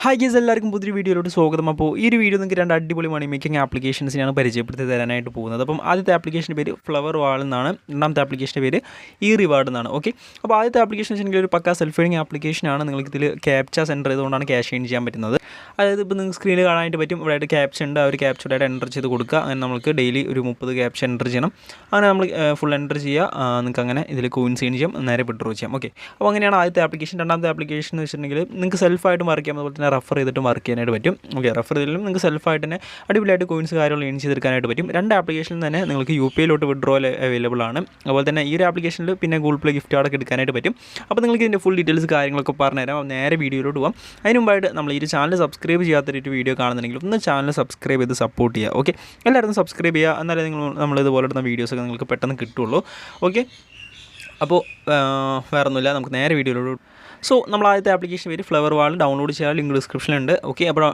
Hi guys, എല്ലാവർക്കും പുതിയൊരു വീഡിയോയിലോട്ട് സ്വാഗതം. അപ്പോൾ ഈ ഒരു വീഡിയോ നിങ്ങൾക്ക് രണ്ട് അടിപൊളി മണി മേക്കിംഗ് ആപ്ലിക്കേഷൻസിനാണ് പരിചയപ്പെടുത്തി തരാനായിട്ട് പോകുന്നത്. അപ്പം ആദ്യത്തെ ആപ്ലിക്കേഷൻ്റെ പേര് ഫ്ലവർ വാൾ എന്നാണ്, രണ്ടാമത്തെ ആപ്ലിക്കേഷൻ്റെ പേര് ഈ റിവാർഡ് എന്നാണ്. ഓക്കെ, അപ്പോൾ ആദ്യത്തെ ആപ്ലിക്കേഷൻ വെച്ചിട്ടുണ്ടെങ്കിൽ ഒരു പക്കാ സെൽഫ് ഏണിംഗ് ആപ്ലിക്കേഷനാണ്. നിങ്ങൾക്ക് ഇതിൽ ക്യാപ്ച സെൻറ്റർ ചെയ്തുകൊണ്ടാണ് ക്യാഷ് ഏൺ ചെയ്യാൻ പറ്റുന്നത്. അതായത് ഇപ്പോൾ നിങ്ങൾക്ക് സ്ക്രീനിൽ കാണാനായിട്ട് പറ്റും, ഇവിടെ ആയിട്ട് ക്യാപ്ച ഉണ്ട്. ആ ഒരു ക്യാപ്ചയോടായിട്ട് എൻ്റർ ചെയ്ത് കൊടുക്കുക. അങ്ങനെ നമുക്ക് ഡെയിലി ഒരു 30 ക്യാപ്ച എൻ്റർ ചെയ്യണം. അങ്ങനെ നമ്മൾ ഫുൾ എൻ്റർ ചെയ്യുക. നിങ്ങൾക്ക് അങ്ങനെ ഇതിൽ കോയിൻസ് ഏൺ ചെയ്യാം, നേരെ വിഡ്രോ ചെയ്യാം. ഓക്കെ, അപ്പോൾ അങ്ങനെയാണ് ആദ്യത്തെ ആപ്ലിക്കേഷൻ. രണ്ടാമത്തെ ആപ്ലിക്കേഷൻ എന്ന് വെച്ചിട്ടുണ്ടെങ്കിൽ നിങ്ങൾക്ക് സെൽഫായിട്ട് വർക്ക് ചെയ്യാം, അതുപോലെ തന്നെ റെഫർ ചെയ്തിട്ട് വർക്ക് ചെയ്യാനായിട്ട് പറ്റും. ഓക്കെ, റെഫർ ചെയ്താലും നിങ്ങൾക്ക് സെൽഫായിട്ട് തന്നെ അടിപൊളിയായിട്ട് കോയിൻസ് കാര്യങ്ങൾ ഏൺ ചെയ്തെടുക്കാനായിട്ട് പറ്റും. രണ്ട് ആപ്ലിക്കേഷനിൽ തന്നെ നിങ്ങൾക്ക് UPIയിലോട്ട് വിഡ്രോവൽ അവൈലബിൾ ആണ്. അതുപോലെ തന്നെ ഈ ഒരു ആപ്ലിക്കേഷനിൽ പിന്നെ ഗൂഗിൾ പ്ലേ ഗിഫ്റ്റ് കാർഡൊക്കെ എടുക്കാനായിട്ട് പറ്റും. അപ്പോൾ നിങ്ങൾക്ക് ഇതിൻ്റെ ഫുൾ ഡീറ്റെയിൽസ് കാര്യങ്ങളൊക്കെ പറഞ്ഞുതരാം. നേരെ വീഡിയോയിലോട്ട് പോകാം. അതിന് മുമ്പായിട്ട് നമ്മൾ ഈ ചാനൽ സബ്സ്ക്രൈബ് ചെയ്യാത്തൊരു വീഡിയോ കാണുന്നുണ്ടെങ്കിൽ ഒന്ന് ചാനൽ സബ്സ്ക്രൈബ് ചെയ്ത് സപ്പോർട്ട് ചെയ്യുക. ഓക്കെ, എല്ലാവരും സബ്സ്ക്രൈബ് ചെയ്യുക, എന്നാലേ നമ്മൾ ഇതുപോലെ ഇടുന്ന വീഡിയോസൊക്കെ നിങ്ങൾക്ക് പെട്ടെന്ന് കിട്ടുള്ളൂ. ഓക്കെ, അപ്പോൾ വേറൊന്നുമില്ല, നമുക്ക് നേരെ വീഡിയോയിലോട്ട്. സോ നമ്മൾ ആദ്യത്തെ ആപ്ലിക്കേഷൻ പേര് ഫ്ലവർ വാൾ. ഡൗൺലോഡ് ചെയ്യാൻ ലിങ്ക് ഡിസ്ക്രിപ്ഷനിലുണ്ട്. ഓക്കെ, അപ്പോൾ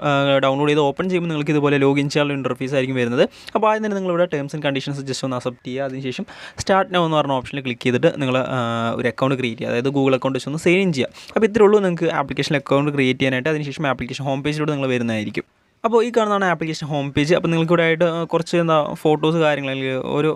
ഡൗൺലോഡ് ചെയ്ത് ഓപ്പൺ ചെയ്യുമ്പോൾ നിങ്ങൾക്ക് ഇതുപോലെ ലോഗിൻ ചെയ്യാനുള്ള ഇൻ്റർഫേസ് ആയിരിക്കും വരുന്നത്. അപ്പോൾ ആദ്യം തന്നെ നിങ്ങളിവിടെ ടേംസ് ആൻഡ് കണ്ടീഷൻസ് ജസ്റ്റ് ഒന്ന് അക്സെപ്റ്റ് ചെയ്യുക. അതിനുശേഷം സ്റ്റാർട്ട് നൗ എന്ന് പറഞ്ഞ ഓപ്ഷനിൽ ക്ലിക്ക് ചെയ്തിട്ട് നിങ്ങൾ ഒരു അക്കൗണ്ട് ക്രിയേറ്റ് ചെയ്യുക, അതായത് ഗൂഗിൾ അക്കൗണ്ട് വെച്ച് ഒന്ന് സൈൻ ഇൻ ചെയ്യുക. അപ്പോൾ ഇത്രേ ഉള്ളൂ നിങ്ങൾക്ക് ആപ്ലിക്കേഷൻ അക്കൗണ്ട് ക്രിയേറ്റ് ചെയ്യാനായിട്ട്. അതിനുശേഷം ആപ്ലിക്കേഷൻ ഹോം പേജിലൂടെ നിങ്ങൾ വരുന്നതായിരിക്കും. അപ്പോൾ ഈ കാണുന്നതാണ് ആപ്ലിക്കേഷൻ ഹോം പേജ്. അപ്പോൾ നിങ്ങൾക്കിവിടെ ആയിട്ട് കുറച്ച് ഫോട്ടോസ് കാര്യങ്ങളിൽ ഒരു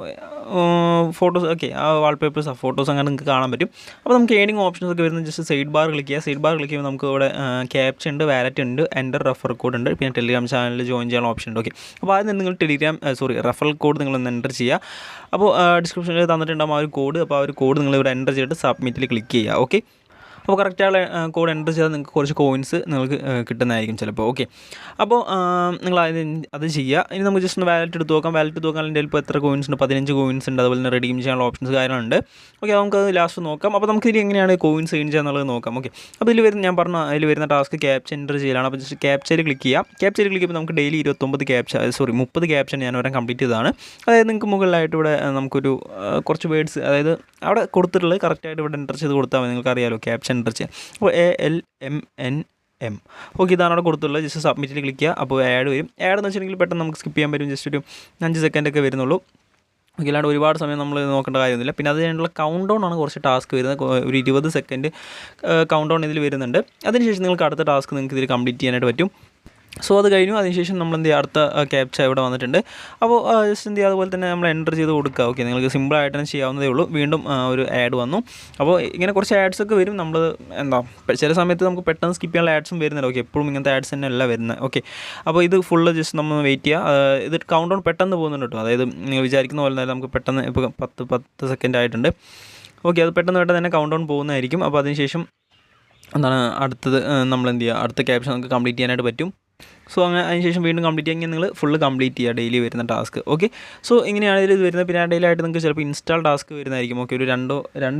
ഫോട്ടോസ്, ഓക്കെ, ആ വാൾപേപ്പേഴ്സ് ഫോട്ടോസ് അങ്ങനെ നിങ്ങൾക്ക് കാണാൻ പറ്റും. അപ്പോൾ നമുക്ക് ഏണിംഗ് ഓപ്ഷൻസ് ഒക്കെ വരുന്നത് ജസ്റ്റ് സൈഡ് ബാർ ക്ലിക്ക് ചെയ്യുക. സൈഡ് ബാർ ക്ലിക്ക് ചെയ്യുമ്പോൾ നമുക്ക് ഇവിടെ ക്യാപ്ച ഉണ്ട്, വാലറ്റ് ഉണ്ട്, എൻ്റർ റെഫർ കോഡ് ഉണ്ട്, പിന്നെ ടെലിഗ്രാം ചാനലിൽ ജോയിൻ ചെയ്യാനുള്ള ഓപ്ഷൻ ഉണ്ട്. ഓക്കെ, അപ്പോൾ ആദ്യം നിങ്ങൾ റെഫറൽ കോഡ് നിങ്ങളൊന്ന് എൻ്റർ ചെയ്യുക. അപ്പോൾ ഡിസ്ക്രിപ്ഷനിൽ തന്നിട്ടുണ്ടാകും ആ ഒരു കോഡ്. അപ്പോൾ ആ ഒരു കോഡ് നിങ്ങൾ ഇവിടെ എൻ്റർ ചെയ്തിട്ട് സബ്മിറ്റിൽ ക്ലിക്ക് ചെയ്യുക. ഓക്കെ, അപ്പോൾ കറക്റ്റായുള്ള കോഡ് എൻ്റർ ചെയ്താൽ നിങ്ങൾക്ക് കുറച്ച് കോയിൻസ് നിങ്ങൾക്ക് കിട്ടുന്നതായിരിക്കും ചിലപ്പോൾ. ഓക്കെ, അപ്പോൾ നിങ്ങൾ അത് ചെയ്യുക. ഇനി നമുക്ക് ജസ്റ്റ് ഒന്ന് വാലറ്റ് എടുത്ത് നോക്കാം. വാലറ്റ് എടുത്ത് നോക്കാൻ എൻ്റെ ഇപ്പോൾ എത്ര കോയിൻസ് ഉണ്ട്? 15 കോയിൻസ് ഉണ്ട്. അതുപോലെ തന്നെ റെഡീം ചെയ്യാനുള്ള ഓപ്ഷൻസ് കാര്യങ്ങളുണ്ട്. ഓക്കെ, നമുക്കത് ലാസ്റ്റ് നോക്കാം. അപ്പോൾ നമുക്ക് ഇതിൽ എങ്ങനെയാണ് കോയിൻസ് ഏൺ ചെയ്യുക എന്നുള്ളത് നോക്കാം. ഓക്കെ, അപ്പോൾ ഞാൻ പറഞ്ഞ അതിൽ വരുന്ന ടാസ്ക് ക്യാപ്ച എൻ്റർ ചെയ്യലാണ്. അപ്പോൾ ജസ്റ്റ് ക്യാപ്ചയിൽ ക്ലിക്ക് ചെയ്യുക. ക്യാപ്ചയിൽ ക്ലിക്ക് ചെയ്യുമ്പോൾ നമുക്ക് ഡെയിലി 30 ക്യാപ്ച ഞാൻ വരെ കംപ്ലീറ്റ് ചെയ്തതാണ്. അതായത് നിങ്ങൾക്ക് മുകളിലായിട്ട് ഇവിടെ നമുക്കൊരു കുറച്ച് വേർഡ്സ്, അതായത് അവിടെ കൊടുത്തിട്ടുള്ളത് കറക്റ്റായിട്ട് ഇവിടെ എൻ്റർ ചെയ്ത് കൊടുത്താൽ മതി. നിങ്ങൾക്ക് അറിയാമല്ലോ ക്യാപ്ച എൻ്റർ ചെയ്യാം. അപ്പോൾ ALMNM. ഓക്കെ, ഇതാണ് അവിടെ കൊടുത്തുള്ളത്. ജസ്റ്റ് സബ്മിറ്റിൽ ക്ലിക്ക് ചെയ്യുക. അപ്പോൾ ആഡ് വരും. ആഡ് എന്ന് വെച്ചിട്ടുണ്ടെങ്കിൽ പെട്ടെന്ന് നമുക്ക് സ്കിപ്പ് ചെയ്യാൻ പറ്റും. ജസ്റ്റ് ഒരു 5 സെക്കൻഡൊക്കെ വരുന്നുള്ളൂ. ഓക്കെ, അല്ലാണ്ട് ഒരുപാട് സമയം നമ്മൾ നോക്കേണ്ട കാര്യമൊന്നുമില്ല. പിന്നെ അതിനുള്ള കൗണ്ട് ഡൗൺ ആണ് കുറച്ച് ടാസ്ക് വരുന്നത്. ഒരു 20 സെക്കൻഡ് കൗണ്ട് ഡൗൺ ഇതിൽ വരുന്നുണ്ട്. അതിനുശേഷം നിങ്ങൾക്ക് അടുത്ത ടാസ്ക് നിങ്ങൾക്ക് ഇതിൽ കംപ്ലീറ്റ് ചെയ്യാനായിട്ട് പറ്റും. സോ അത് കഴിഞ്ഞു. അതിനുശേഷം നമ്മൾ എന്ത് ചെയ്യുക, അടുത്ത ക്യാപ്ച ഇവിടെ വന്നിട്ടുണ്ട്. അപ്പോൾ ജസ്റ്റ് എന്ത് ചെയ്യുക, അതുപോലെ തന്നെ നമ്മൾ എൻ്റർ ചെയ്ത് കൊടുക്കുക. ഓക്കെ, നിങ്ങൾക്ക് സിമ്പിളായിട്ട് തന്നെ ചെയ്യാവുന്നതേ ഉള്ളൂ. വീണ്ടും ഒരു ആഡ് വന്നു. അപ്പോൾ ഇങ്ങനെ കുറച്ച് ആഡ്സൊക്കെ വരും. നമ്മൾ ചില സമയത്ത് നമുക്ക് പെട്ടെന്ന് സ്കിപ്പ് ചെയ്യാനുള്ള ആഡ്സും വരുന്നില്ല. ഓക്കെ, എപ്പോഴും ഇങ്ങനത്തെ ആഡ്സ് തന്നെ അല്ല വരുന്നത്. ഓക്കെ, അപ്പോൾ ഇത് ഫുള്ള് ജസ്റ്റ് നമ്മൾ വെയിറ്റ് ചെയ്യുക. ഇത് കൗണ്ട് ഡൗൺ പെട്ടെന്ന് പോകുന്നുണ്ട് കേട്ടോ. അതായത് നിങ്ങൾ വിചാരിക്കുന്ന പോലെ തന്നെ നമുക്ക് പെട്ടെന്ന് ഇപ്പോൾ 10 സെക്കൻഡ് ആയിട്ടുണ്ട്. ഓക്കെ, അത് പെട്ടെന്ന് തന്നെ കൗണ്ട് ഡൗൺ പോകുന്നതായിരിക്കും. അപ്പോൾ അതിനുശേഷം അടുത്തത് നമ്മൾ എന്ത് ചെയ്യുക, അടുത്ത ക്യാപ്ഷൻ നമുക്ക് കംപ്ലീറ്റ് ചെയ്യാനായിട്ട് പറ്റും. സോ അതിനുശേഷം വീണ്ടും കംപ്ലീറ്റ് ചെയ്യാമെങ്കിൽ നിങ്ങൾ ഫുള്ള് കംപ്ലീറ്റ് ചെയ്യുക ഡെയിലി വരുന്ന ടാസ്ക്. ഓക്കെ, സോ ഇങ്ങനെയാണ് ഇത് വരുന്നത്. പിന്നെ ഡെയിലി ആയിട്ട് നിങ്ങൾക്ക് ചിലപ്പോൾ ഇൻസ്റ്റാൾ ടാസ്ക് വരുന്നതായിരിക്കും. ഓക്കെ, ഒരു രണ്ട്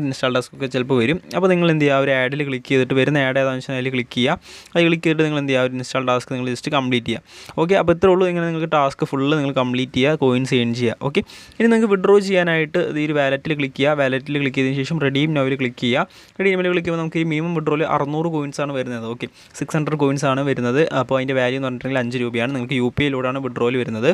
ഇൻസ്റ്റാൾ ടാസ്ക് ഒക്കെ ചിലപ്പോൾ വരും. അപ്പോൾ നിങ്ങൾ എന്ത് ചെയ്യുക, ഒരു ആഡിൽ ക്ലിക്ക് ചെയ്തിട്ട് വരുന്ന ആഡ് ഏതാണെന്ന് വെച്ചാൽ അതിൽ ക്ലിക്ക് ചെയ്യുക. അത് ക്ലിക്ക് ചെയ്തിട്ട് നിങ്ങൾ എന്ത് ചെയ്യുക, ഒരു ഇൻസ്റ്റാൾ ടാസ്ക് നിങ്ങൾ ജസ്റ്റ് കംപ്ലീറ്റ് ചെയ്യുക. ഓക്കെ, അപ്പോൾ ഇത്രേ ഉള്ളൂ. ഇങ്ങനെ നിങ്ങൾക്ക് ടാസ്ക് ഫുള്ള് നിങ്ങൾ കംപ്ലീറ്റ് ചെയ്യുക, കോയിൻസ് ഏൺ ചെയ്യുക. ഓക്കെ, ഇനി നിങ്ങൾക്ക് വിഡ്രോ ചെയ്യാനായിട്ട് ഈ ഒരു വാലറ്റിൽ ക്ലിക്ക് ചെയ്യുക. വാലറ്റിൽ ക്ലിക്ക് ചെയ്തതിന് ശേഷം റെഡീം നൗവിൽ ക്ലിക്ക് ചെയ്യുക. റെഡീം നൗവിൽ ക്ലിക്ക് ചെയ്യുമ്പോൾ നമുക്ക് ഈ മിനിമം വിഡ്രോയിൽ 600 കോയിൻസാണ് വരുന്നത്. ഓക്കെ, 600 കോയിൻസാണ് വരുന്നത്. അപ്പോൾ അതിൻ്റെ വാല്യൂ എന്ന് പറഞ്ഞിട്ടുണ്ടെങ്കിൽ 5 രൂപയാണ്. നിങ്ങൾക്ക് UPIയിലൂടെയാണ് വിഡ്രോയിൽ വരുന്നത്.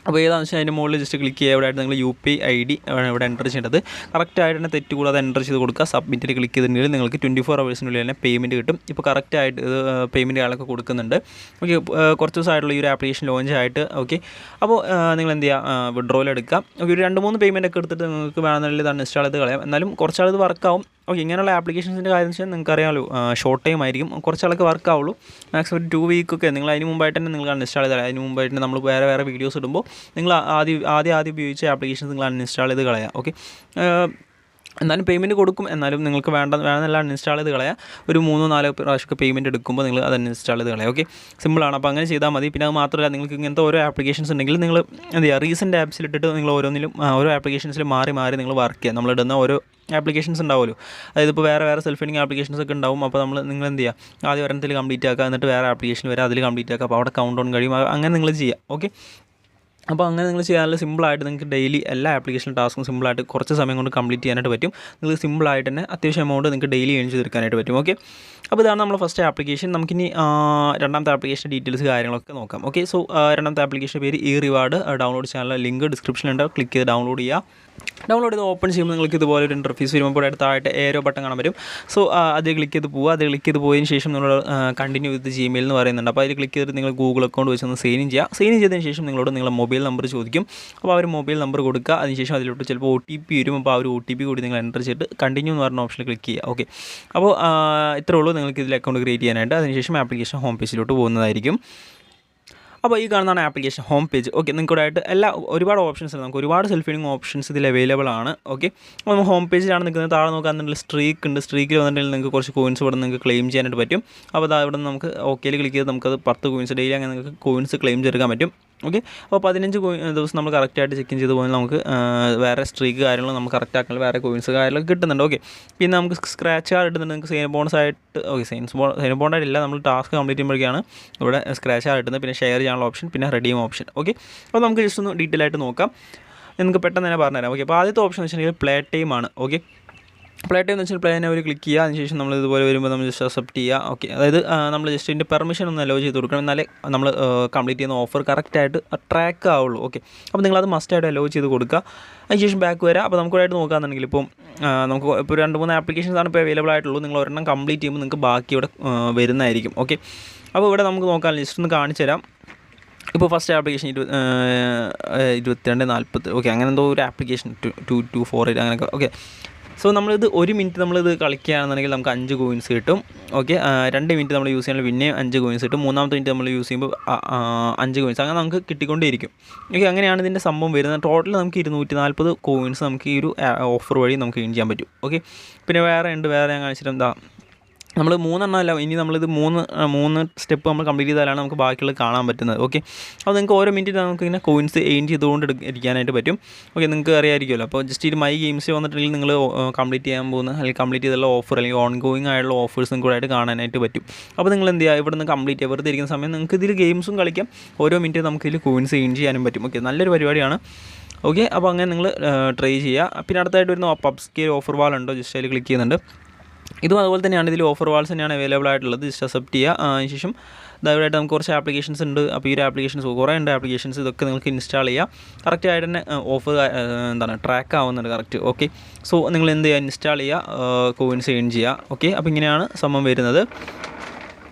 അപ്പോൾ ഏതാണെന്ന് വെച്ചാൽ അതിൻ്റെ മുകളിൽ ജസ്റ്റ് ക്ലിക്ക് ചെയ്യുക. ഇവിടെ ആയിട്ട് നിങ്ങൾ UPI ID ഇവിടെ എൻ്റർ ചെയ്യേണ്ടത് കറക്റ്റായിട്ട് തന്നെ തെറ്റ് കൂടാതെ എൻ്റർ ചെയ്ത് കൊടുക്കുക. സബ്മിറ്റിൽ ക്ലിക്ക് ചെയ്തിട്ടുണ്ടെങ്കിൽ നിങ്ങൾക്ക് 24 ഹവേഴ്സിനുള്ളിൽ തന്നെ പേയ്മെൻറ്റ് കിട്ടും. ഇപ്പോൾ കറക്റ്റായിട്ട് ഇത് പേയ്മെൻറ്റ് ആളൊക്കെ കൊടുക്കുന്നുണ്ട്. ഓക്കെ, കുറച്ച് ദിവസമായിട്ടുള്ള ഈ ഒരു ആപ്ലിക്കേഷൻ ലോഞ്ച് ആയിട്ട്. ഓക്കെ, അപ്പോൾ നിങ്ങൾ എന്ത് ചെയ്യുക, വിഡ്രോയിൽ എടുക്കുക. ഓക്കെ, ഒരു 2-3 പേയ്മെൻറ്റ് ഒക്കെ എടുത്തിട്ട് നിങ്ങൾക്ക് വേണമെന്നുണ്ടെങ്കിൽ ഇത് ഇൻസ്റ്റാൾ ചെയ്ത് കളയാം. എന്നാലും കുറച്ചാൾ ഇത് വർക്കാവും. ഓക്കെ, ഇങ്ങനെയുള്ള ആപ്ലിക്കേഷൻസിൻ്റെ കാര്യം വെച്ചാൽ നിങ്ങൾക്ക് അറിയാമല്ലോ, ഷോർട്ട് ടൈം ആയിരിക്കും, കുറച്ചാളൊക്കെ വർക്ക് ആവുള്ളൂ. മാക്സിമം ഒരു 2 വീക്കൊക്കെ നിങ്ങൾ അതിന് മുമ്പായിട്ട് തന്നെ നിങ്ങൾ അൺഇൻസ്റ്റാൾ ചെയ്ത് കളയാം. അതിന് മുമ്പായിട്ട് നമ്മൾ വേറെ വീഡിയോസ് ഇടുമ്പോൾ നിങ്ങൾ ആദ്യം ഉപയോഗിച്ച ആപ്ലിക്കേഷൻസ് നിങ്ങൾ അൺഇൻസ്റ്റാൾ ചെയ്ത് കളയാം. ഓക്കെ, എന്നാലും പേയ്മെൻറ്റ് കൊടുക്കും. എന്നാലും നിങ്ങൾക്ക് വേണമെന്നല്ല അൺഇൻസ്റ്റാൾ ചെയ്ത് കളയാം. ഒരു 3-4 പ്രാവശ്യമൊക്കെ പേയ്മെൻറ്റ് എടുക്കുമ്പോൾ നിങ്ങൾ അത് അൺഇൻസ്റ്റാൾ ചെയ്ത് കളയാം. ഓക്കെ, സിമ്പിളാണ്. അപ്പോൾ അങ്ങനെ ചെയ്താൽ മതി. പിന്നെ അത് മാത്രമല്ല, നിങ്ങൾക്ക് ഇങ്ങനത്തെ ഓരോ ആപ്ലിക്കേഷൻസ് ഉണ്ടെങ്കിൽ നിങ്ങൾ എന്ത് ചെയ്യുക, റീസെൻറ്റ് ആപ്സിലിട്ടിട്ട് നിങ്ങൾ ഓരോ ആപ്ലിക്കേഷൻസിൽ മാറി നിങ്ങൾ വർക്ക് ചെയ്യുക. നമ്മളിടുന്ന ഓരോ ആപ്ലിക്കേഷൻസ് ഉണ്ടാവുമല്ലോ, അതായത് ഇപ്പോൾ വേറെ സെൽഫ് ഏണിംഗ് ആപ്ലിക്കേഷൻസ് ഒക്കെ ഉണ്ടാവും. അപ്പോൾ നിങ്ങൾ എന്ത് ചെയ്യുക, ആദ്യം ഒരെണ്ണത്തിൽ കംപ്ലീറ്റ് ആക്കുക, എന്നിട്ട് വേറെ ആപ്ലിക്കേഷൻ വരെ അതിൽ കംപ്ലീറ്റ് ആക്കുക. അപ്പോൾ അവിടെ കൗണ്ട് ഡൗൺ കഴിയും. അങ്ങനെ നിങ്ങൾ ചെയ്യുക. ഓക്കെ, അപ്പോൾ അങ്ങനെ നിങ്ങൾ ചെയ്യാനുള്ള സിമ്പിളായിട്ട് നിങ്ങൾക്ക് ഡെയിലി എല്ലാ ആപ്ലിക്കേഷൻ ടാസ്കും സിമ്പിളായിട്ട് കുറച്ച് സമയം കൊണ്ട് കംപ്ലീറ്റ് ചെയ്യാനായിട്ട് പറ്റും. നിങ്ങൾക്ക് സിമ്പിളായിട്ട് തന്നെ അത്യാവശ്യം എമൗണ്ട് നിങ്ങൾക്ക് ഡെയിലി ഏൺ ചെയ്തെടുക്കാനായിട്ട് പറ്റും. ഓക്കെ, അപ്പോൾ ഇതാണ് നമ്മൾ ഫസ്റ്റ് ആപ്ലിക്കേഷൻ. നമുക്കിനി രണ്ടാമത്തെ ആപ്ലിക്കേഷൻ ഡീറ്റെയിൽസ് കാര്യങ്ങളൊക്കെ നോക്കാം. ഓക്കെ, സോ രണ്ടാമത്തെ ആപ്ലിക്കേഷൻ പേര് ഈ റിവാർഡ്. ഡൗൺലോഡ് ചെയ്യാനുള്ള ലിങ്ക് ഡിസ്ക്രിപ്ഷനിലുണ്ട്. ക്ലിക്ക് ചെയ്ത് ഡൗൺലോഡ് ചെയ്യുക. ഡൗൺലോഡ് ചെയ്ത് ഓപ്പൺ ചെയ്യുമ്പോൾ നിങ്ങൾക്ക് ഇതുപോലെ ഒരു ഇൻ്റർഫേസ് വരുമ്പോൾ അടുത്തായിട്ട് ഏരോ ബട്ടൺ കാണാൻ വരും. സോ അത് ക്ലിക്ക് ചെയ്ത് പോവുക. അത് ക്ലിക്ക് ചെയ്ത് പോയതിന് ശേഷം നിങ്ങൾ കണ്ടിന്യൂ വിത്ത് ജിമെയിൽ എന്ന് പറയുന്നുണ്ട്. അപ്പോൾ അതിൽ ക്ലിക്ക് ചെയ്തിട്ട് നിങ്ങൾ ഗൂഗിൾ അക്കൗണ്ട് വെച്ച് ഒന്ന് സൈൻ ഇൻ ചെയ്യുക. സൈൻ ഇൻ ചെയ്തതിന് ശേഷം നിങ്ങളോട് നിങ്ങളുടെ മൊബൈൽ നമ്പർ ചോദിക്കും. അപ്പോൾ ആ ഒരു മൊബൈൽ നമ്പർ കൊടുക്കുക. അതിനുശേഷം അതിലോട്ട് ചിലപ്പോൾ OTP വരും. അപ്പോൾ ആ ഒരു OTP കൂടി നിങ്ങൾ എൻ്റർ ചെയ്തിട്ട് കണ്ടിന്യൂ എന്ന് പറഞ്ഞ ഓപ്ഷനിൽ ക്ലിക്ക് ചെയ്യുക. ഓക്കെ, അപ്പോൾ ഇത്രേ ഉള്ളൂ നിങ്ങൾക്ക് ഇതിൽ അക്കൗണ്ട് ക്രിയേറ്റ് ചെയ്യാനായിട്ട്. അതിനുശേഷം ആപ്ലിക്കേഷൻ ഹോം പേജിലോട്ട് പോകുന്നതായിരിക്കും. അപ്പോൾ ഈ കാണുന്നതാണ് ആപ്ലിക്കേഷൻ ഹോം പേജ്. ഓക്കെ, നിങ്ങൾക്കൂടായിട്ട് ഒരുപാട് ഓപ്ഷൻസ് ഉണ്ട്. നമുക്ക് ഒരുപാട് സെൽഫ് ഏണിംഗ് ഓപ്ഷൻസ് ഇതിൽ അവൈലബിൾ ആണ്. ഓക്കെ, അപ്പോൾ നമ്മൾ ഹോം പേജിലാണ് നിൽക്കുന്നത്. താഴെ നോക്കുകയാണെന്നുണ്ടെങ്കിൽ സ്ട്രീക്ക് ഉണ്ട്. സ്ട്രീക്കിൽ വന്നിട്ടുണ്ടെങ്കിൽ നിങ്ങൾക്ക് കുറച്ച് കോയിൻസ് ഇവിടെ നിങ്ങൾക്ക് ക്ലെയിം ചെയ്യാനായിട്ട് പറ്റും. അപ്പോൾ ഇവിടെ നമുക്ക് ഓക്കെയിൽ ക്ലിക്ക് ചെയ്ത് നമുക്കത് 10 കോയിൻസ് ഡെയിലി അങ്ങനെ നിങ്ങൾക്ക് കോയിൻസ് ക്ലെയിം ചെയ്തെടുക്കാൻ പറ്റും. ഓക്കെ, അപ്പോൾ 15 ദിവസം നമ്മൾ കറക്റ്റായിട്ട് ചെക്ക് ചെയ്ത് പോയാൽ നമുക്ക് വേറെ സ്ട്രീക്ക് കാര്യങ്ങൾ നമുക്ക് കറക്റ്റ് ആക്കാൻ വേറെ കോയിൻസ് കാര്യങ്ങളൊക്കെ കിട്ടുന്നുണ്ട്. ഓക്കെ, പിന്നെ നമുക്ക് സ്ക്രാച്ച് കാർഡ് ഇടുന്നുണ്ട്. നിങ്ങൾക്ക് സൈൻ ബോണസ് ആയിട്ട് സൈൻ ബോണ്ടായിട്ടില്ല, നമ്മൾ ടാസ്ക് കംപ്ലീറ്റ് ചെയ്യുമ്പോഴേക്കാണ് ഇവിടെ സ്ക്രാച്ച് കാർഡ് ഇടുന്നത്. പിന്നെ ഷെയർ ചെയ്യാനുള്ള ഓപ്ഷൻ, പിന്നെ റെഡീം ഓപ്ഷൻ. ഓക്കെ, അപ്പോൾ നമുക്ക് ജസ്റ്റ് ഒന്ന് ഡീറ്റെയിൽ ആയിട്ട് നോക്കാം. നിങ്ങൾക്ക് പെട്ടെന്ന് തന്നെ പറഞ്ഞുതരാം. ഓക്കെ, അപ്പോൾ ആദ്യത്തെ ഓപ്ഷൻ എന്ന് വെച്ചിട്ടുണ്ടെങ്കിൽ പ്ലേ ടൈം ആണ്. ഓക്കെ, പ്ലേ ടൈം എന്ന് വെച്ചാൽ പ്ലേനെ ഒരു ക്ലിക്ക് ചെയ്യുക. അതിനുശേഷം നമ്മൾ ഇതുപോലെ വരുമ്പോൾ നമ്മൾ ജസ്റ്റ് അക്സെപ്റ്റ് ചെയ്യുക. ഓക്കെ, അതായത് നമ്മൾ ജസ്റ്റ് ഇതിൻ്റെ പെർമിഷൻ ഒന്ന് അലോ ചെയ്ത് കൊടുക്കണം. എന്നാലേ നമ്മൾ കംപ്ലീറ്റ് ചെയ്യുന്ന ഓഫർ കറക്റ്റായിട്ട് ട്രാക്ക് ആവുള്ളൂ. ഓക്കെ, അപ്പോൾ നിങ്ങളത് മസ്റ്റായിട്ട് അലോ ചെയ്ത് കൊടുക്കുക. അതിനുശേഷം ബാക്ക് വരിക. അപ്പോൾ നമുക്കായിട്ട് നോക്കുകയാണെന്നുണ്ടെങ്കിൽ നമുക്ക് ഇപ്പോൾ 2-3 ആപ്ലിക്കേഷൻസാണ് ഇപ്പോൾ അവൈലബിൾ ആയിട്ടുള്ളൂ. നിങ്ങൾ ഒരെണ്ണം കംപ്ലീറ്റ് ചെയ്യുമ്പോൾ നിങ്ങൾക്ക് ബാക്കി ഇവിടെ വരുന്നതായിരിക്കും. ഓക്കെ, അപ്പോൾ ഇവിടെ നമുക്ക് നോക്കാം. ജസ്റ്റ് ഒന്ന് കാണിച്ചു തരാം. ഇപ്പോൾ ഫസ്റ്റ് ആപ്ലിക്കേഷൻ 22:40. ഓക്കെ, അങ്ങനെ എന്തോ ഒരു ആപ്ലിക്കേഷൻ 2248 അങ്ങനെയൊക്കെ. ഓക്കെ, സോ നമ്മളിത് 1 മിനിറ്റ് നമ്മളിത് കളിക്കുകയാണെന്നുണ്ടെങ്കിൽ നമുക്ക് 5 കോയിൻസ് കിട്ടും. ഓക്കെ, 2 മിനിറ്റ് നമ്മൾ യൂസ് ചെയ്യുമ്പോൾ പിന്നെയും 5 കോയിൻസ് കിട്ടും. 3-ാമത്തെ മിനിറ്റ് നമ്മൾ യൂസ് ചെയ്യുമ്പോൾ 5 കോയിൻസ്, അങ്ങനെ നമുക്ക് കിട്ടിക്കൊണ്ടേയിരിക്കും. ഓക്കെ, അങ്ങനെയാണ് ഇതിൻ്റെ സംഭവം വരുന്നത്. ടോട്ടൽ നമുക്ക് 240 കോയിൻസ് നമുക്ക് ഈ ഒരു ഓഫർ വഴി നമുക്ക് ഏൺ ചെയ്യാൻ പറ്റും. ഓക്കെ, പിന്നെ വേറെ ഞാൻ കാണിച്ചിട്ട് എന്താ നമ്മൾ 3 അല്ല, ഇനി നമ്മളിത് 3 സ്റ്റെപ്പ് നമ്മൾ കംപ്ലീറ്റ് ചെയ്താലാണ് നമുക്ക് ബാക്കിയുള്ളത് കാണാൻ പറ്റുന്നത്. ഓക്കെ, അപ്പോൾ നിങ്ങൾക്ക് ഓരോ മിനിറ്റ് നമുക്ക് ഇങ്ങനെ കോയിൻസ് എയിൻ ചെയ്തുകൊണ്ട് ഇരിക്കാനായിട്ട് പറ്റും. ഓക്കെ, നിങ്ങൾക്ക് അറിയാമായിരിക്കുമല്ലോ. അപ്പോൾ ജസ്റ്റ് ഇത് മൈ ഗെയിംസ് വന്നിട്ടുണ്ടെങ്കിൽ നിങ്ങൾ കംപ്ലീറ്റ് ചെയ്യാൻ പോകുന്ന അല്ലെങ്കിൽ കംപ്ലീറ്റ് ചെയ്തുള്ള ഓഫർ അല്ലെങ്കിൽ ഓൺ ഗോയിങ് ആയിട്ടുള്ള ഓഫേഴ്സ് നിങ്ങൾക്കായിട്ട് കാണാനായിട്ട് പറ്റും. അപ്പോൾ നിങ്ങൾ എന്ത് ചെയ്യുക, ഇവിടെ നിന്ന് കംപ്ലീറ്റ് ചെയ്യുക. വെറുതെ ഇരിക്കുന്ന സമയം നിങ്ങൾക്ക് ഇതിൽ ഗെയിംസും കളിക്കാം. ഓരോ മിനിറ്റ് നമുക്ക് ഇതിൽ കോയിൻസ് എയിൻ ചെയ്യാനും പറ്റും. ഓക്കെ, നല്ലൊരു പരിപാടിയാണ്. ഓക്കെ, അപ്പോൾ അങ്ങനെ നിങ്ങൾ ട്രൈ ചെയ്യുക. പിന്നെ അടുത്തായിട്ട് വരുന്ന പബ്സ്കെയിൽ ഓഫർ വാൾ ഉണ്ടോ, ജസ്റ്റ് അതിൽ ക്ലിക്ക് ചെയ്യുന്നുണ്ട്. ഇതും അതുപോലെ തന്നെയാണ്. ഇതിൽ ഓഫർ വാൾസ് തന്നെയാണ് അവൈലബിൾ ആയിട്ടുള്ളത്. ജസ്റ്റ് അക്സെപ്റ്റ് ചെയ്യുക. അതിനുശേഷം ഇതായിട്ട് നമുക്ക് കുറച്ച് ആപ്ലിക്കേഷൻസ് ഉണ്ട്. അപ്പോൾ ഈ ഒരു ആപ്ലിക്കേഷൻസ് കുറേ ഉണ്ട് ആപ്ലിക്കേഷൻസ്. ഇതൊക്കെ നിങ്ങൾക്ക് ഇൻസ്റ്റാൾ ചെയ്യുക. കറക്റ്റായിട്ട് തന്നെ ഓഫർ ട്രാക്ക് ആവുന്നുണ്ട് കറക്റ്റ്. ഓക്കെ, സോ നിങ്ങൾ എന്ത് ചെയ്യുക, ഇൻസ്റ്റാൾ ചെയ്യുക, കോയിൻസ് ഏൺ ചെയ്യുക. ഓക്കെ, അപ്പോൾ ഇങ്ങനെയാണ് സംഭവം വരുന്നത്.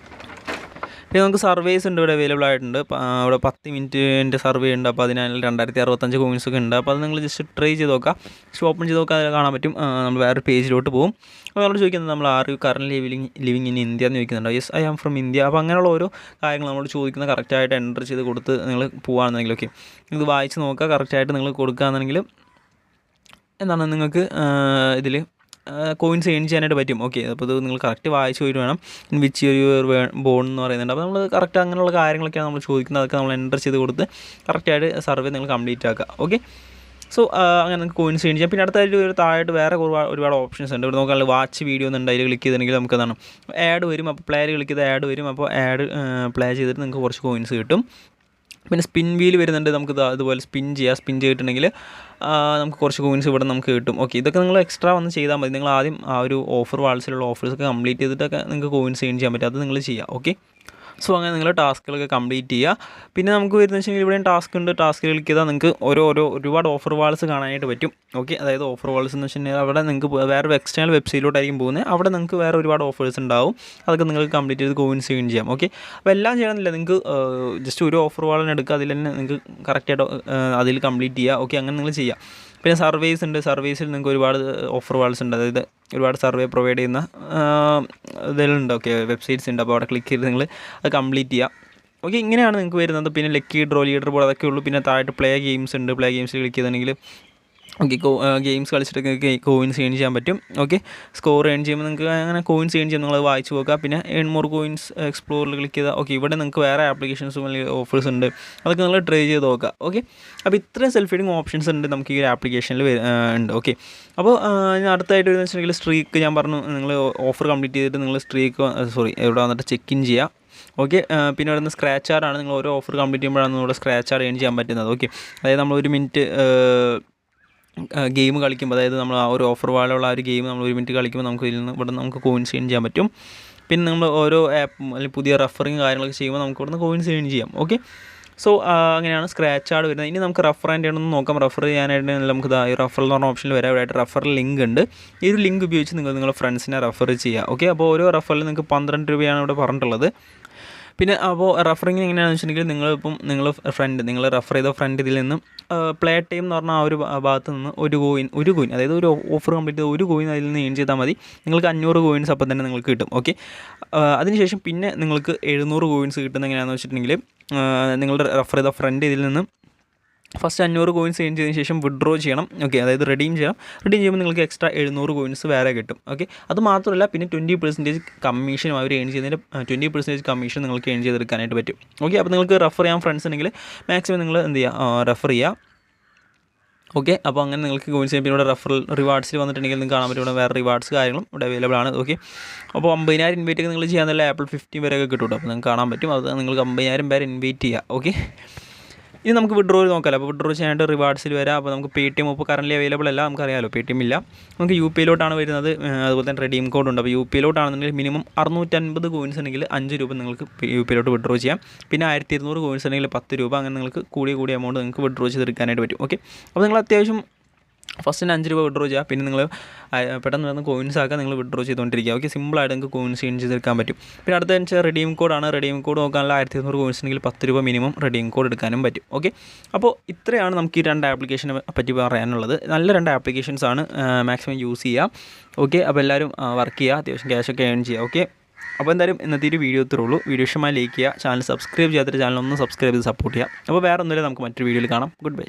പിന്നെ നമുക്ക് സർവേസ് ഉണ്ട് ഇവിടെ അവൈലബിൾ ആയിട്ടുണ്ട്. ഇവിടെ 10 മിനിറ്റിൻ്റെ സർവേ ഉണ്ട്. അപ്പോൾ അതിനാണെങ്കിൽ 2065 കോയിൻസ് ഒക്കെ ഉണ്ട്. അപ്പോൾ അത് നിങ്ങൾ ജസ്റ്റ് ട്രൈ ചെയ്ത് നോക്കാം. ജസ്റ്റ് ഓപ്പൺ ചെയ്ത് നോക്കാം, അതിൽ കാണാൻ പറ്റും. നമ്മൾ വേറെ പേജിലോട്ട് പോകും. അപ്പോൾ നമ്മൾ ചോദിക്കുന്നത് നമ്മൾ കറൻറ്റ്ലി ലിവിങ് ഇൻ ഇന്ത്യ എന്ന് ചോദിക്കുന്നുണ്ടോ. Yes, I am from India. അപ്പോൾ അങ്ങനെയുള്ള ഓരോ കാര്യങ്ങൾ നമ്മൾ ചോദിക്കുന്നത് കറക്റ്റായിട്ട് എൻ്റർ ചെയ്ത് കൊടുത്ത് നിങ്ങൾ പോകുകയാണെന്നുണ്ടെങ്കിൽ ഓക്കെ, ഇത് വായിച്ച് നോക്കുക. കറക്റ്റായിട്ട് നിങ്ങൾ കൊടുക്കുകയാണെന്നുണ്ടെങ്കിൽ എന്താണ് നിങ്ങൾക്ക് ഇതിൽ കോയിൻസ് ഏൺ ചെയ്യാനായിട്ട് പറ്റും. ഓക്കെ, അപ്പോൾ ഇത് നിങ്ങൾ കറക്റ്റ് വായിച്ച് പോയിട്ട് വേണം. വിച്ച് യുവർ ബോൺ എന്ന് പറയുന്നുണ്ട്. അപ്പോൾ നമ്മൾ കറക്റ്റ് അങ്ങനെയുള്ള കാര്യങ്ങളൊക്കെയാണ് നമ്മൾ ചോദിക്കുന്നത്. അതൊക്കെ നമ്മൾ എൻ്റർ ചെയ്ത് കൊടുത്ത് കറക്റ്റായിട്ട് സർവേ നിങ്ങൾ കംപ്ലീറ്റ് ആക്കുക. ഓക്കെ, സോ അങ്ങനെ നിങ്ങൾക്ക് കോയിൻസ് ഏൺ ചെയ്യാം. പിന്നെ അടുത്തായിട്ട് ഒരു താഴായിട്ട് വേറെ ഒരുപാട് ഓപ്ഷൻസ് ഉണ്ട്. ഇവിടെ നോക്കാനുള്ള വാച്ച് വീഡിയോ എന്നുണ്ട്. അതിൽ ക്ലിക്ക് ചെയ്തിട്ടുണ്ടെങ്കിൽ നമുക്കതാണ് ആഡ് വരും. അപ്പോൾ പ്ലേയിൽ ക്ലിക്ക് ചെയ്ത് ആഡ് വരും. അപ്പോൾ ആഡ് പ്ലേ ചെയ്തിട്ട് നിങ്ങൾക്ക് കുറച്ച് കോയിൻസ് കിട്ടും. പിന്നെ സ്പിൻ വീൽ വരുന്നുണ്ട്. നമുക്ക് അതുപോലെ സ്പിൻ ചെയ്തിട്ടുണ്ടെങ്കിൽ നമുക്ക് കുറച്ച് കോയിൻസ് ഇവിടെ നമുക്ക് കിട്ടും. ഓക്കെ, ഇതൊക്കെ നിങ്ങൾ എക്സ്ട്രാ വന്ന് ചെയ്താൽ മതി. നിങ്ങൾ ആദ്യം ആ ഒരു ഓഫർ വാൾസിലുള്ള ഓഫേഴ്സൊക്കെ കംപ്ലീറ്റ് ചെയ്തിട്ടൊക്കെ നിങ്ങൾക്ക് കോയിൻസ് ഏൺ ചെയ്യാൻ പറ്റും. അത് നിങ്ങൾ ചെയ്യുക. ഓക്കെ, സോ അങ്ങനെ നിങ്ങൾ ടാസ്കുകളൊക്കെ കംപ്ലീറ്റ് ചെയ്യുക. പിന്നെ നമുക്ക് വരുന്നത് വെച്ചാൽ ഇവിടെയും ടാസ്ക് ഉണ്ട്. ടാസ്ക് ക്ലിക്ക് ചെയ്താൽ നിങ്ങൾക്ക് ഒരുപാട് ഓഫർ വാൾസ് കാണാനായിട്ട് പറ്റും. ഓക്കെ, അതായത് ഓഫർ വാൾസ് എന്ന് വെച്ചിട്ടുണ്ടെങ്കിൽ അവിടെ നിങ്ങൾക്ക് വേറെ എക്സ്റ്റേണൽ വെബ്സൈറ്റിലോട്ടായിരിക്കും പോകുന്നത്. അവിടെ നിങ്ങൾക്ക് വേറെ ഒരുപാട് ഓഫേഴ്സ് ഉണ്ടാവും. അതൊക്കെ നിങ്ങൾക്ക് കംപ്ലീറ്റ് ചെയ്ത് കോയിൻസ് ഏൺ ചെയ്യാം. ഓക്കെ, അപ്പോൾ എല്ലാം ചെയ്യണമെന്നില്ല. നിങ്ങൾക്ക് ജസ്റ്റ് ഒരു ഓഫർ വാളിനെ എടുക്കുക. അതിൽ തന്നെ നിങ്ങൾക്ക് കറക്റ്റായിട്ട് അതിൽ കംപ്ലീറ്റ് ചെയ്യുക. ഓക്കെ, അങ്ങനെ നിങ്ങൾ ചെയ്യുക. പിന്നെ സർവേസ് ഉണ്ട്. സർവേസിൽ നിങ്ങൾക്ക് ഒരുപാട് ഓഫർ വാൾസ് ഉണ്ട്. അതായത് ഒരുപാട് സർവേ പ്രൊവൈഡ് ചെയ്യുന്ന ഇതിലുണ്ട്. ഓക്കെ, വെബ്സൈറ്റ്സ് ഉണ്ട്. അപ്പോൾ അവിടെ ക്ലിക്ക് ചെയ്ത് നിങ്ങൾ അത് കംപ്ലീറ്റ് ചെയ്യുക. ഓക്കെ, ഇങ്ങനെയാണ് നിങ്ങൾക്ക് വരുന്നത്. പിന്നെ ലക്കി ഡ്രോ, ലീഡർ ബോർഡ് അതൊക്കെ ഉള്ളൂ. പിന്നെ താഴെ പ്ലേ ഗെയിംസ് ഉണ്ട്. പ്ലേ ഗെയിംസിൽ ക്ലിക്ക് ചെയ്തിട്ടുണ്ടെങ്കിൽ ഓക്കെ, ഗെയിംസ് കളിച്ചിട്ടൊക്കെ കോയിൻസ് ഏൺ ചെയ്യാൻ പറ്റും. ഓക്കെ, സ്കോർ ഏൺ ചെയ്യുമ്പോൾ നിങ്ങൾക്ക് അങ്ങനെ കോയിൻസ് ഏൺ ചെയ്യാൻ നിങ്ങൾ വായിച്ച് നോക്കുക. പിന്നെ ഏൺ മോർ കോയിൻസ് എക്സ്പ്ലോറിൽ ക്ലിക്ക് ചെയ്താൽ ഓക്കെ, ഇവിടെ നിങ്ങൾക്ക് വേറെ ആപ്ലിക്കേഷൻസും അല്ലെങ്കിൽ ഓഫേഴ്സ് ഉണ്ട്. അതൊക്കെ നിങ്ങൾ ട്രൈ ചെയ്ത് നോക്കുക. ഓക്കെ, അപ്പോൾ ഇത്രയും സെൽഫ് ഫീഡിങ് ഓപ്ഷൻസ് ഉണ്ട് നമുക്ക് ഈ ഒരു ആപ്ലിക്കേഷനിൽ ഉണ്ട്. ഓക്കെ, അപ്പോൾ അടുത്തായിട്ട് വരുന്നത് വെച്ചിട്ടുണ്ടെങ്കിൽ സ്ട്രീക്ക് ഞാൻ പറഞ്ഞു. നിങ്ങൾ ഓഫർ കംപ്ലീറ്റ് ചെയ്തിട്ട് നിങ്ങൾ ഇവിടെ വന്നിട്ട് ചെക്ക് ഇൻ ചെയ്യുക. ഓക്കെ, പിന്നെ വരുന്ന സ്ക്രാച്ച് കാർഡാണ്. നിങ്ങൾ ഓരോ ഓഫർ കംപ്ലീറ്റ് ചെയ്യുമ്പോഴാണ് നിങ്ങളുടെ സ്ക്രാച്ച് കാർഡ് ഏൺ ചെയ്യാൻ പറ്റുന്നത്. ഓക്കെ, അതായത് നമ്മൾ 1 മിനിറ്റ് ഗെയിം കളിക്കുമ്പോൾ, അതായത് നമ്മൾ ആ ഒരു ഓഫർ വാളുള്ള ആ ഒരു ഗെയിം നമ്മൾ 1 മിനിറ്റ് കളിക്കുമ്പോൾ നമുക്ക് ഇതിൽ നിന്ന് ഇവിടെ നമുക്ക് കോയിൻസ് ഏൺ ചെയ്യാൻ പറ്റും. പിന്നെ നമ്മൾ ഓരോ ആപ്പും അല്ലെങ്കിൽ പുതിയ റെഫറിങ് കാര്യങ്ങളൊക്കെ ചെയ്യുമ്പോൾ നമുക്ക് ഇവിടുന്ന് കോയിൻസ് ഏൺ ചെയ്യാം. ഓക്കെ, സോ അങ്ങനെയാണ് സ്ക്രാച്ച് കാർഡ് വരുന്നത്. ഇനി നമുക്ക് റഫർ ചെയ്യണമെന്ന് നോക്കാം. റഫർ ചെയ്യാനായിട്ട് നമുക്ക് ഈ റഫർ എന്ന് പറഞ്ഞ ഓപ്ഷനിൽ വരാനായിട്ട് റഫറൽ ലിങ്ക് ഉണ്ട്. ഈ ഒരു ലിങ്ക് ഉപയോഗിച്ച് നിങ്ങളുടെ ഫ്രണ്ട്സിനെ റഫർ ചെയ്യുക. ഓക്കെ, അപ്പോൾ ഓരോ റഫറിൽ നിങ്ങൾക്ക് 12 രൂപയാണ് ഇവിടെ പറഞ്ഞിട്ടുള്ളത്. പിന്നെ അപ്പോൾ റഫറിങ് എങ്ങനെയാണെന്ന് വെച്ചിട്ടുണ്ടെങ്കിൽ നിങ്ങൾ റഫർ ചെയ്ത ഫ്രണ്ട് ഇതിൽ നിന്നും പ്ലേ ടൈം എന്ന് പറഞ്ഞാൽ ആ ഒരു ഭാഗത്ത് നിന്ന് ഒരു കോയിൻ അതായത് ഒരു ഓഫർ കംപ്ലീറ്റ് ചെയ്ത് ഒരു കോയിൻ അതിൽ നിന്ന് ഏൺ ചെയ്താൽ മതി. നിങ്ങൾക്ക് 500 കോയിൻസ് അപ്പം തന്നെ നിങ്ങൾക്ക് കിട്ടും. ഓക്കെ, അതിനുശേഷം പിന്നെ നിങ്ങൾക്ക് 700 കോയിൻസ് കിട്ടുന്നത് എങ്ങനെയാണെന്ന് വെച്ചിട്ടുണ്ടെങ്കിൽ നിങ്ങളുടെ റഫർ ചെയ്ത ഫ്രണ്ട് ഇതിൽ നിന്നും ഫസ്റ്റ് 500 കോയിൻസ് ഏൺ ചെയ്തതിന് ശേഷം വിഡ്രോ ചെയ്യണം. ഓക്കെ, അതായത് റെഡീം ചെയ്യുമ്പോൾ നിങ്ങൾക്ക് എക്സ്ട്രാ 700 കോയിൻസ് വേറെ കിട്ടും. ഓക്കെ, അത് മാത്രമല്ല പിന്നെ 20% കമ്മീഷനും അവർ ഏൺ ചെയ്യുന്നതിൻ്റെ 20% കമ്മീഷൻ നിങ്ങൾക്ക് ഏൺ ചെയ്തെടുക്കാനായിട്ട് പറ്റും. ഓക്കെ, അപ്പോൾ നിങ്ങൾക്ക് റഫർ ചെയ്യാൻ ഫ്രണ്ട്സ് ഉണ്ടെങ്കിൽ മാക്സിമം നിങ്ങൾ എന്ത് ചെയ്യുക, റഫർ ചെയ്യുക. ഓക്കെ, അപ്പോൾ അങ്ങനെ നിങ്ങൾക്ക് കോയിൻസ് ചെയ്യുമ്പോൾ ഇവിടെ റഫറൽ റിവാർഡ്സിൽ വന്നിട്ടുണ്ടെങ്കിൽ നിങ്ങൾക്ക് കാണാൻ പറ്റും ഇവിടെ വേറെ റിവാർഡ്സ് കാര്യങ്ങളും ഇവിടെ അവൈലബിൾ ആണ്. ഓക്കെ, അപ്പോൾ 50,000 ഇൻവൈറ്റ് ഒക്കെ നിങ്ങൾ ചെയ്യാൻ നല്ല ആപ്പിൾ 50 വരെയൊക്കെ കിട്ടും. അപ്പോൾ നിങ്ങൾക്ക് കാണാൻ പറ്റും. അത് നിങ്ങൾക്ക് 50,000 പേരെ ഇൻവൈറ്റ് ചെയ്യുക. ഓക്കെ, ഇനി നമുക്ക് വിഡ്രോ നോക്കാമല്ലോ. അപ്പോൾ വിഡ്രോ ചെയ്യാനായിട്ട് റിവാർഡ്സിൽ വരാം. അപ്പോൾ നമുക്ക് Paytm ഇപ്പോൾ കറൻറ്റ്ലി അവൈലബിൾ അല്ല, നമുക്കറിയാമല്ലോ Paytm ഇല്ല. നമുക്ക് UPIയിലോട്ടാണ് വരുന്നത്. അതുപോലെ തന്നെ റെഡീം കോഡ് ഉണ്ട്. അപ്പോൾ UPIയിലോട്ടാണെന്നുണ്ടെങ്കിൽ മിനിമം 650 കോയിൻസ് ഉണ്ടെങ്കിൽ 5 രൂപ നിങ്ങൾക്ക് UPIയിലോട്ട് വിഡ്രോ ചെയ്യാം. പിന്നെ 1200 കോയിൻസ് ഉണ്ടെങ്കിൽ 10 രൂപ, അങ്ങനെ നിങ്ങൾക്ക് കൂടിയ എമൗണ്ട് നിങ്ങൾക്ക് വിഡ്രോ ചെയ്തെടുക്കാനായിട്ട് പറ്റും. ഓക്കെ, അപ്പോൾ നിങ്ങൾ അത്യാവശ്യം ഫസ്റ്റിന് 5 രൂപ വിഡ്രോ ചെയ്യുക. പിന്നെ നിങ്ങൾ പെട്ടെന്ന് വരുന്ന കോയിൻസ് ആക്കുക, നിങ്ങൾ വിഡ്രോ ചെയ്തുകൊണ്ടിരിക്കുക. ഓക്കെ, സിമ്പിളായിട്ട് നിങ്ങൾക്ക് കോയിൻസ് ഏൺ ചെയ്തെടുക്കാൻ പറ്റും. പിന്നെ അടുത്ത വെച്ചാൽ റെഡീം കോഡാണ്. റെഡീം കോഡ് നോക്കാനുള്ള 1200 കോയിൻസ് ഉണ്ടെങ്കിൽ 10 രൂപ മിനിമം റെഡീം കോഡ് എടുക്കാനും പറ്റും. ഓക്കെ, അപ്പോൾ ഇത്രയാണ് നമുക്ക് ഈ 2 ആപ്ലിക്കേഷനെ പറ്റി പറയാനുള്ളത്. നല്ല 2 ആപ്ലിക്കേഷൻസ് ആണ്, മാക്സിമം യൂസ് ചെയ്യുക. ഓക്കെ, അപ്പോൾ എല്ലാവരും വർക്ക് ചെയ്യുക, അത്യാവശ്യം ക്യാഷൊക്കെ ഏൺ ചെയ്യുക. ഓക്കെ, അപ്പോൾ എന്തായാലും ഇന്നത്തെ ഒരു വീഡിയോ ഇത്രേ ഉള്ളൂ. വീഡിയോ ഇഷ്ടമായി ലൈക്ക് ചെയ്യുക, ചാനൽ സബ്സ്ക്രൈബ് ചെയ്യാത്തൊരു ചാനൽ ഒന്ന് സബ്സ്ക്രൈബ് ചെയ്ത് സപ്പോർട്ട് ചെയ്യുക. അപ്പോൾ വേറെ ഒന്നുമില്ല, നമുക്ക് മറ്റൊരു വീഡിയോയിൽ കാണാം. Good bye.